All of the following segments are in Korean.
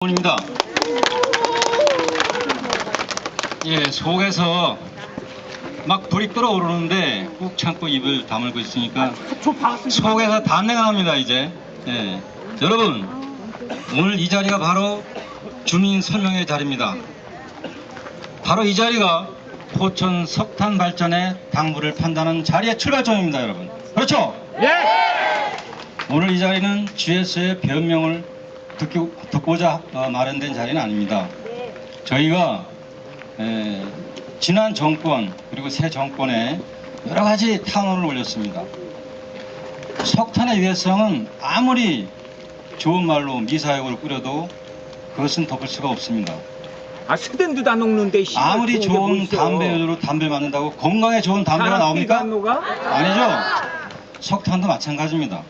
입니다. 예, 속에서 막 불이 끓어오르는데 꾹 참고 입을 다물고 있으니까 속에서 담내가 납니다. 이제 여러분, 오늘 이 자리가 바로 주민 설명회 자리입니다. 바로 이 자리가 포천 석탄 발전의 당부를 판단하는 자리의 출발점입니다. 여러분, 그렇죠? 예! 오늘 이 자리는 GS의 변명을 듣고자 마련된 자리는 아닙니다. 저희가 지난 정권 그리고 새 정권에 여러 가지 탄원을 올렸습니다. 석탄의 위해성은 아무리 좋은 말로 미사역을 꾸려도 그것은 덮을 수가 없습니다. 아, 스탠드 다 녹는데 아무리 좋은 담배로 담배 맞는다고 건강에 좋은 담배가 나옵니까? 아니죠. 석탄도 마찬가지입니다.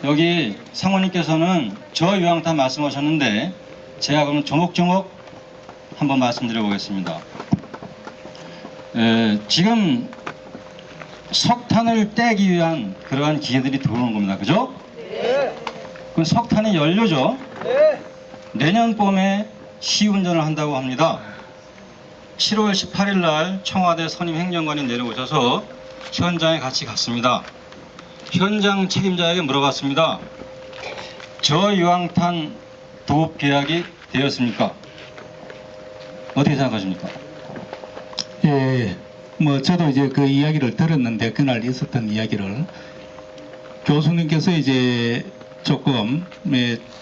여기 상원님께서는 저유황탄 말씀하셨는데 제가 그럼 조목조목 한번 말씀드려 보겠습니다. 지금 석탄을 떼기 위한 그러한 기계들이 들어오는 겁니다. 그죠? 네. 그 석탄이 연료죠? 네. 내년 봄에 시운전을 한다고 합니다. 7월 18일 날 청와대 선임 행정관이 내려오셔서 현장에 같이 갔습니다. 현장 책임자에게 물어봤습니다. 저유황탄 도급 계약이 되었습니까? 어떻게 생각하십니까? 예, 뭐 저도 이제 그 이야기를 들었는데 그날 있었던 이야기를 교수님께서 이제 조금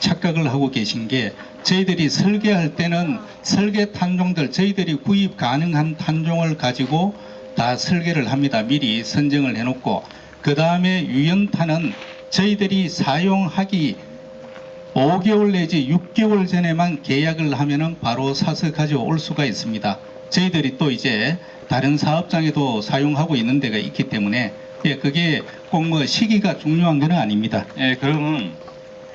착각을 하고 계신 게 저희들이 설계할 때는 설계 탄종들 저희들이 구입 가능한 탄종을 가지고 다 설계를 합니다. 미리 선정을 해놓고 그 다음에 유연탄은 저희들이 사용하기 5개월 내지 6개월 전에만 계약을 하면은 바로 사서 가져올 수가 있습니다. 저희들이 또 이제 다른 사업장에도 사용하고 있는 데가 있기 때문에 그게 꼭 뭐 시기가 중요한 건 아닙니다. 그러면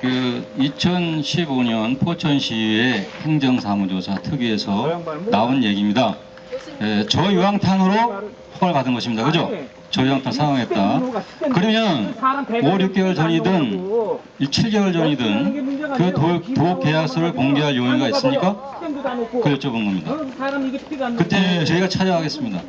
그 2015년 포천시의 행정사무조사 특위에서 나온 얘기입니다. 저유황탄으로 허가를 받은 것입니다. 그죠? 저유황탄 사용했다. 그러면 5, 6개월 전이든 7개월 전이든 그 도급 계약서를 공개할 용의가 있습니까? 그걸 여쭤본 겁니다. 그때 저희가 찾아가겠습니다.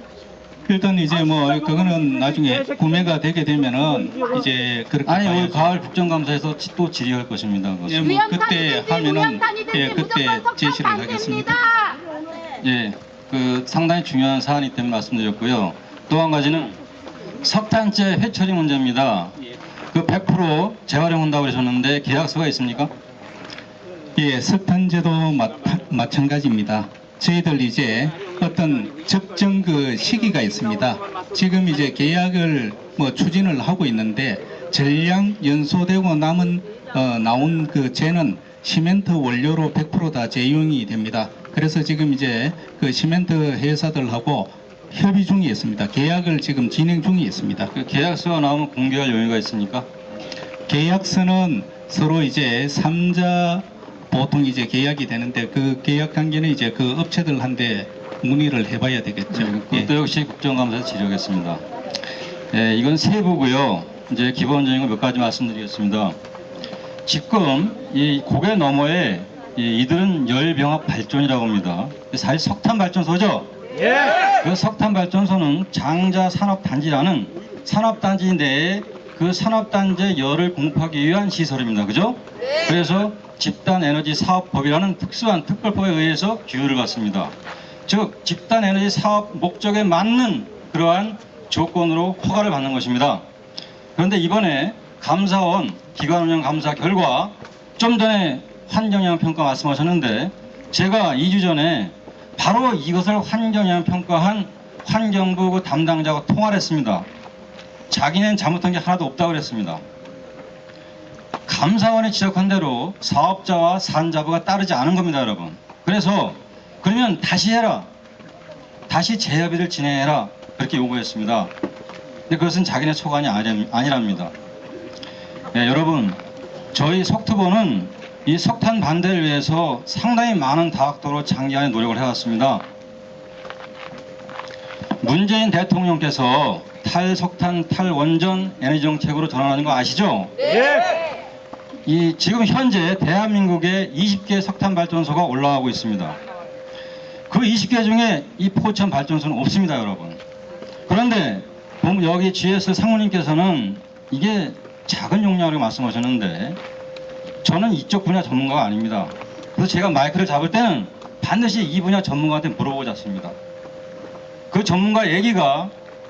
일단 이제 뭐 그거는 나중에 구매가 되게 되면은 이제 그렇게 아니 올 가을 국정감사에서 또 질의할 것입니다. 예, 뭐 그때 하면은 그때 제시를 하겠습니다. 예, 그 상당히 중요한 사안이기 때문에 말씀드렸고요. 또 한 가지는 석탄재 회처리 문제입니다. 그 100% 재활용한다고 그러셨는데 계약서가 있습니까? 예, 석탄재도 마찬가지입니다. 저희들 이제 어떤 적정 그 시기가 있습니다. 지금 이제 계약을 뭐 추진을 하고 있는데 전량 연소되고 나온 그 재는 시멘트 원료로 100% 다 재이용이 됩니다. 그래서 지금 이제 그 시멘트 회사들하고 협의 중에 있습니다. 계약을 지금 진행 중에 있습니다. 그 계약서가 나오면 공개할 용의가 있습니까? 계약서는 서로 이제 3자 보통 이제 계약이 되는데 그 계약 관계는 이제 그 업체들한테 문의를 해봐야 되겠죠. 그것도 역시 국정감사에서 질의하겠습니다. 이건 세부고요. 이제 기본적인 거 몇 가지 말씀드리겠습니다. 지금 이 고개 너머에 이들은 열병합 발전이라고 합니다. 사실 석탄 발전소죠. 예! 그 석탄 발전소는 장자 산업단지라는 산업단지 내에 그 산업단지의 열을 공급하기 위한 시설입니다. 그죠? 그래서 집단에너지 사업법이라는 특수한 특별법에 의해서 규율을 받습니다. 즉 집단에너지 사업 목적에 맞는 그러한 조건으로 허가를 받는 것입니다. 그런데 이번에 감사원 기관운영 감사 결과 좀 전에 환경영향평가 말씀하셨는데 제가 2주 전에 바로 이것을 환경영향평가한 환경부 그 담당자와 통화를 했습니다. 자기는 잘못한 게 하나도 없다고 그랬습니다. 감사원이 지적한 대로 사업자와 산자부가 따르지 않은 겁니다, 여러분. 그래서 그러면 다시 해라. 다시 재협의를 진행해라. 그렇게 요구했습니다. 근데 그것은 자기네 소관이 아니랍니다. 여러분, 저희 석투보는 이 석탄 반대를 위해서 상당히 많은 다각도로 장기간의 노력을 해왔습니다. 문재인 대통령께서 탈석탄 탈원전 에너지 정책으로 전환하는 거 아시죠? 예! 이 지금 현재 대한민국에 20개 석탄 발전소가 올라가고 있습니다. 그 20개 중에 이 포천 발전소는 없습니다, 여러분. 그런데 여기 GS 상무님께서는 이게 작은 용량이라고 말씀하셨는데 저는 이쪽 분야 전문가가 아닙니다. 그래서 제가 마이크를 잡을 때는 반드시 이 분야 전문가한테 물어보고 잡습니다. 그 전문가 얘기가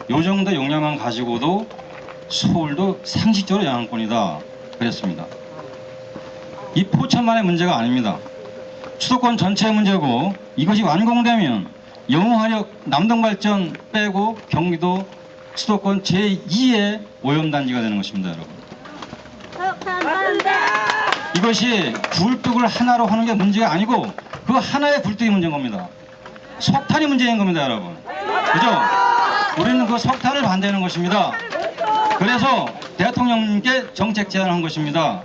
요 정도 용량만 가지고도 서울도 상식적으로 영향권이다 그랬습니다. 이 포천만의 문제가 아닙니다. 수도권 전체의 문제고 이것이 완공되면 영흥화력 남동발전 빼고 경기도 수도권 제2의 오염단지가 되는 것입니다, 여러분. 이것이 굴뚝을 하나로 하는 게 문제가 아니고 그 하나의 굴뚝이 문제인 겁니다. 석탄이 문제인 겁니다, 여러분. 그죠? 우리는 그 석탄을 반대하는 것입니다. 그래서 대통령님께 정책 제안을 한 것입니다.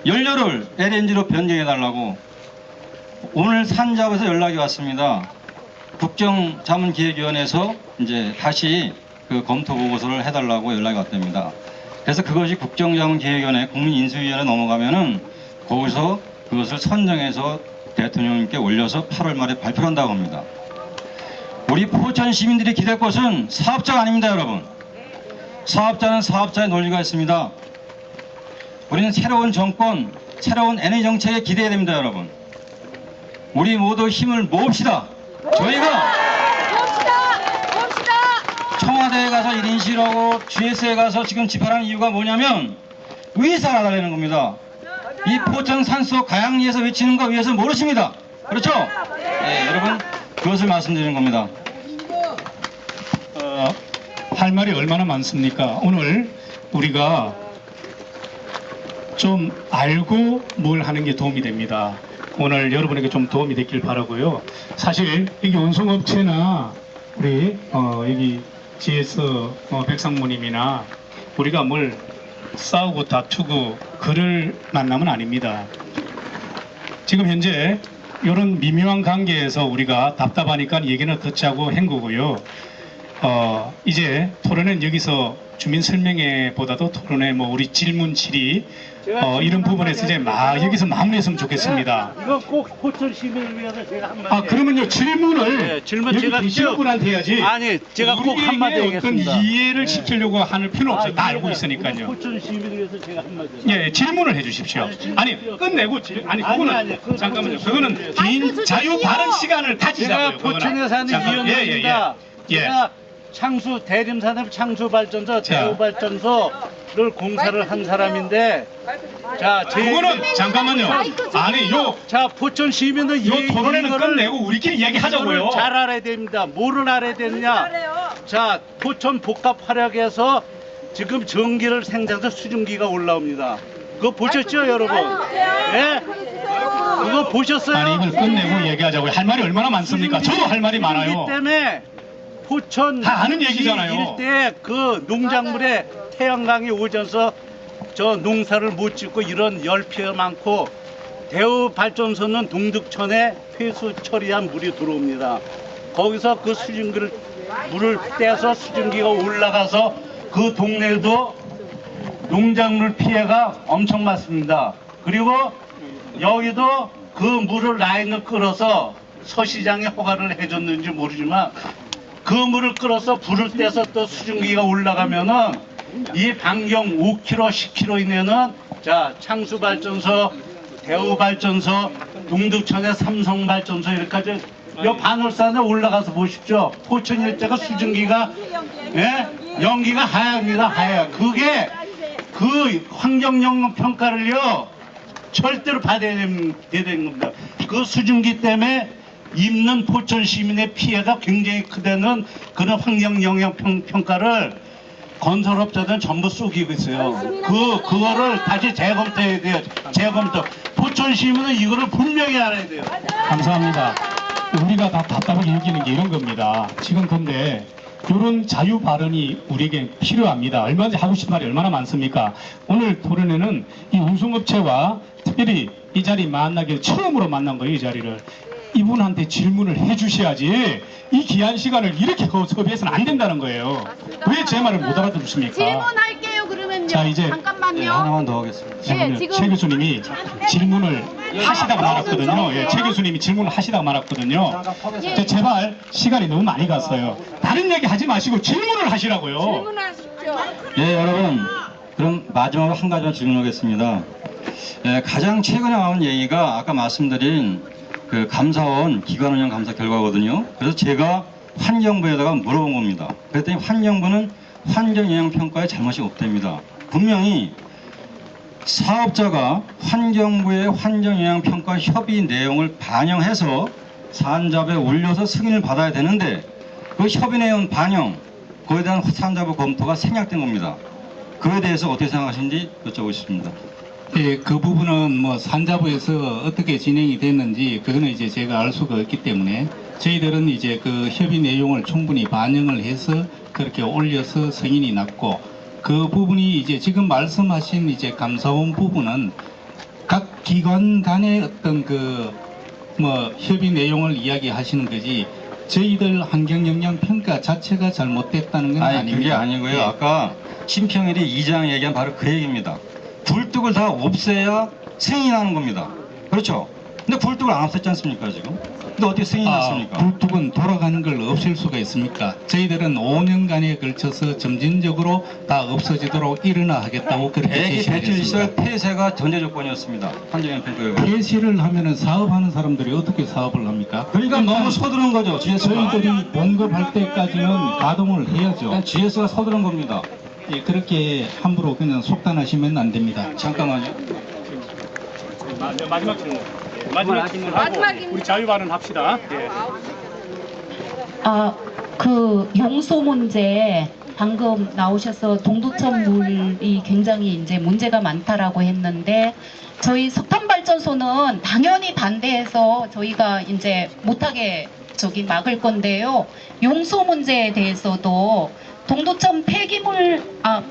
연료를 LNG로 변경해달라고 오늘 산자부에서 연락이 왔습니다. 국정자문기획위원회에서 이제 다시 그 검토 보고서를 해달라고 연락이 왔답니다. 그래서 그것이 국정자문기획위원회 국민인수위원회 넘어가면은 거기서 그것을 선정해서 대통령님께 올려서 8월 말에 발표한다고 합니다. 우리 포천 시민들이 기댈 것은 사업자가 아닙니다, 여러분. 사업자는 사업자의 논리가 있습니다. 우리는 새로운 정권, 새로운 에너지 정책에 기대해야 됩니다, 여러분. 우리 모두 힘을 모읍시다. 저희가 청와대에 가서 1인 시위하고 GS에 가서 지금 집회하는 이유가 뭐냐면 위에서 알아달라는 겁니다. 이 포천 산속 가양리에서 외치는 거 위에서 모르십니다. 그렇죠? 네, 여러분 그것을 말씀드리는 겁니다. 할 말이 얼마나 많습니까? 오늘 우리가 좀 알고 뭘 하는 게 도움이 됩니다. 오늘 여러분에게 좀 도움이 됐길 바라고요. 사실 여기 운송업체나 우리 여기 GS 백상무님이나 우리가 뭘 싸우고 다투고 그럴 만남은 아닙니다. 지금 현재 이런 미묘한 관계에서 우리가 답답하니까 얘기는 듣자고 한 거고요. 이제 토론은 여기서 주민 설명회보다도 토론회 뭐 우리 질문 질의 이런 부분에서 이제 여기서 마무리했으면 좋겠습니다. 이거 꼭 포천 시민을 위해서 제가 한마디. 그러면요 질문을 네, 질문 여기 제가 계시는 분한테 해야지. 아니 제가 꼭 한마디 우리에게 어떤 하겠습니다. 이해를 시키려고 하는 필요 없어요. 다 알고 이해가- 있으니까요. 포천 시민을 위해서 제가 한마디. 예, 질문을 해주십시오. 아니 끝내고 그거는 잠깐만요. 그거는 개인 자유 발언 시간을 제가 가지자고요. 포천에 사는 이현우입니다. 예. 제가 창수 대림산업 창수발전소 자. 대우발전소를 공사를 한 사람인데 자 제 그거는 잠깐만요. 아니 자 포천 시민은 요 토론회는 이거를 끝내고 우리끼리 이야기하자고요. 이거를 잘 알아야 됩니다. 뭐를 알아야 되느냐? 자, 포천 복합 활약에서 지금 전기를 생산해서 수증기가 올라옵니다. 그거 보셨죠, 여러분? 예? 그거 보셨어요? 아니 이걸 끝내고 얘기하자고요. 할 말이 얼마나 많습니까? 저도 할 말이 많아요. 수증기 때문에 포천 다 아는 얘기잖아요. 일대 그 농작물에 태양광이 오져서 저 농사를 못 짓고 이런 열 피해가 많고 대우 발전소는 동득천에 폐수 처리한 물이 들어옵니다. 거기서 그 수증기를 물을 떼서 수증기가 올라가서 그 동네도 농작물 피해가 엄청 많습니다. 그리고 여기도 그 물을 라인을 끌어서 서시장에 허가를 해줬는지 모르지만 그 물을 끌어서 불을 떼서 또 수증기가 올라가면은 이 반경 5km, 10km 이내는 자 창수발전소, 대우발전소, 동득천의 삼성발전소 이렇게까지 요 반월산에 올라가서 보십시오. 포천 일대가 수증기가 연기가 하얗습니다. 하얘. 그게 그 환경영향 평가를요 절대로 받아야 되는 겁니다. 그 수증기 때문에 입는 포천 시민의 피해가 굉장히 크다는 그런 환경 영향 평가를 건설업자들은 전부 쏘기고 있어요. 그거를 다시 재검토해야 돼요. 재검토. 포천 시민은 이거를 분명히 알아야 돼요. 감사합니다. 우리가 다 답답하게 여기는 게 이런 겁니다. 지금 근데 이런 자유 발언이 우리에게 필요합니다. 얼마든지 하고 싶은 말이 얼마나 많습니까? 오늘 토론회는 이 운송업체와 특별히 이 자리 만나기 처음으로 만난 거예요. 이 자리를. 이분한테 질문을 해주셔야지 이 귀한 시간을 이렇게 섭외해서는 안 된다는 거예요. 왜 제 말을 못 알아들으십니까? 질문할게요. 그러면요. 자, 이제 잠깐만. 잠깐만요. 하나만 더 하겠습니다. 예, 지금 최 교수님이 질문을 하시다가 말았거든요. 예, 최 교수님이 질문을 하시다가 말았거든요. 예. 제발 시간이 너무 많이 갔어요. 다른 얘기 하지 마시고 질문을 하시라고요. 질문하십시오. 예, 여러분. 그럼 마지막으로 한 가지만 질문하겠습니다. 예, 가장 최근에 나온 얘기가 아까 말씀드린 그 감사원 기관운영 감사 결과거든요. 그래서 제가 환경부에다가 물어본 겁니다. 그랬더니 환경부는 환경영향평가에 잘못이 없답니다. 분명히 사업자가 환경부의 환경영향평가 협의 내용을 반영해서 산자부에 올려서 승인을 받아야 되는데 그 협의 내용 반영, 그에 대한 산자부 검토가 생략된 겁니다. 그에 대해서 어떻게 생각하시는지 여쭤보고 싶습니다. 예, 그 부분은 뭐 산자부에서 어떻게 진행이 됐는지 그거는 이제 제가 알 수가 없기 때문에 저희들은 이제 그 협의 내용을 충분히 반영을 해서 그렇게 올려서 승인이 났고 그 부분이 이제 지금 말씀하신 이제 감사원 부분은 각 기관 간의 어떤 그 뭐 협의 내용을 이야기하시는 거지 저희들 환경영향 평가 자체가 잘못됐다는 건 아니 아닙니다. 그게 아니고요. 예. 아까 심평일이 이장 얘기한 바로 그 얘기입니다. 굴뚝을 다 없애야 승인이 나는 겁니다. 그렇죠? 근데 굴뚝을 안 없앴지 않습니까 지금? 근데 어떻게 승인이 났습니까? 굴뚝은 돌아가는 걸 없앨 수가 있습니까? 저희들은 5년간에 걸쳐서 점진적으로 다 없어지도록 일어나 하겠다고 그렇게 대기 제시를 배출시설 했습니다. 폐쇄가 전제 조건이었습니다. 환경영향평가에. 폐쇄를 하면은 사업하는 사람들이 어떻게 사업을 합니까? 그러니까 너무 서두른 거죠. GS가. 저희들이 봉급할 때까지는 가동을 해야죠. GS가 서두른 겁니다. 예, 그렇게 함부로 그냥 속단하시면 안 됩니다. 잠깐만요. 마지막 질문. 마지막 질문 하고 마지막입니다. 우리 자유 발언합시다. 예. 그 용소 문제 방금 나오셔서 동두천 물이 굉장히 이제 문제가 많다라고 했는데 저희 석탄 발전소는 당연히 반대해서 저희가 이제 못하게 막을 건데요. 용소 문제에 대해서도 동두천 폐기물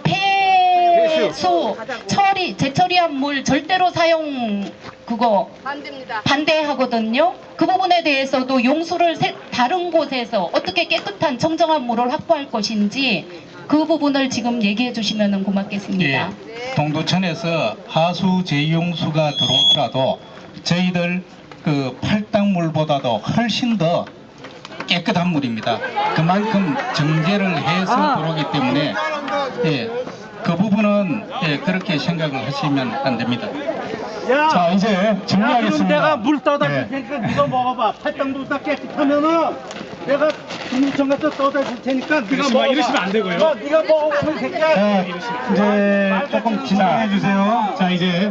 폐수 처리 재처리한 물 절대로 사용 그거 반대입니다. 반대하거든요. 그 부분에 대해서도 용수를 다른 곳에서 어떻게 깨끗한 청정한 물을 확보할 것인지 그 부분을 지금 얘기해 주시면 고맙겠습니다. 예, 동두천에서 하수 재용수가 들어오더라도 저희들 그 팔당물보다도 훨씬 더 깨끗한 물입니다. 그만큼 정제를 해서 들어오기 때문에 예, 그 부분은 예, 그렇게 생각을 하시면 안 됩니다. 야, 자, 이제 그럼 정리하겠습니다. 내가 물 떠다 줄 예. 테니까 네가 먹어봐. 팔당도 다 깨끗하면은 내가 중국청 가서 떠다 줄 테니까 네가 먹어봐. 이러시면 안 되고요. 네가 먹어봐, 이 새끼야. 이제 조금 진행해 주세요. 자, 이제